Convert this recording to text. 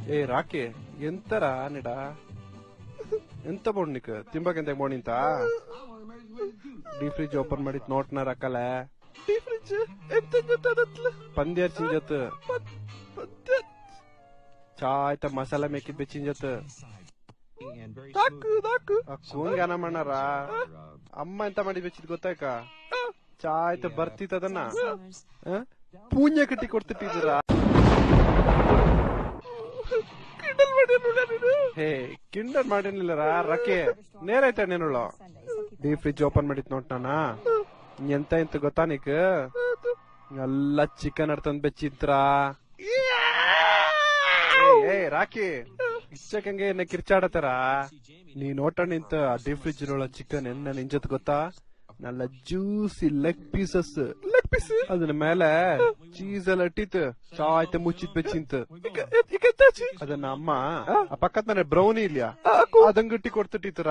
ఏ రాకే ఎంతరా నిడా ಎಂತ ಬೋಡ್ನಿಕ್ ತಿಂಬಕೆಂತ ಬೋಣಿಂತ ಡೀ ಫ್ರಿಜ್ ಓಪನ್ ಮಾಡಿತ್ ನೋಟ್ನ ರಕ್ಕಲ ಡೀ ಫ್ರಿಜ್ ಎಂತ ಗೊತ್ತದತ್ಲ ಪಂದ್ಯ ಚಿಂಜತ್ ಚಾ ಆಯ್ತ ಮಸಾಲ ಮೇಕಿದ್ ಬೆಚ್ಚಿಂಜತ್ ಕೂನ್ಗಾನ ಮಾಡಾರ ಅಮ್ಮ ಎಂತ ಮಾಡಿ ಬೆಚ್ಚಿದ್ ಗೊತ್ತಾಯ್ಕ ಚಾ ಆಯ್ತ ಬರ್ತಿತ್ತದನ್ನ ಪೂನ್ಯ ಕಟ್ಟಿ ಕೊಡ್ತಿಟ್ಟಿದ್ರ ಹೇ ಕಿಂಡರ್ ಮಾಡಿರ್ಲಿಲ್ಲರ ರಕ್ಕೆ ನೇರೈತೆ ನೇನುಳ್ಳು ಡೀ ಫ್ರಿಜ್ ಓಪನ್ ಮಾಡಿತ್ ನೋಟ್ ನಾನ ಎಂತ ಎಂತ ಗೊತ್ತಾ ನೀಕ್ ಎಲ್ಲ ಚಿಕನ್ ಅಡ್ತಂದ್ ಬೆಚ್ಚಿತ್ರ ಏ ರಾಕಿ ಇಚ್ಚಕಂಗೆ ಎನ್ನ ಕಿರ್ಚಾಡತಾರ ನೀ ನೋಟ ನಿಂತ ಡೀ ಫ್ರಿಜ್ ಚಿಕನ್ ಎನ್ನ ನಿಂಜತ್ ಗೊತ್ತಾ നല്ല ಜ್ಯೂಸಿ ಲೆಗ್ ಪೀಸಸ್ ಅದನ್ನ ಮೇಲೆ ಚೀಸ್ ಎಲ್ಲ ಇಟ್ಟಿತ್ತು ಚಾ ಆಯ್ತು ಮುಚ್ಚಿತ್ ಬೆಚ್ಚಿಂತ ಅದನ್ನ ಅಮ್ಮ ಪಕ್ಕದ ಮನೆ ಬ್ರೌನಿ ಇಲ್ಯಾ ಅದಂಗಟ್ಟಿ ಕೊಡ್ತಿಟ್ಟಿತರ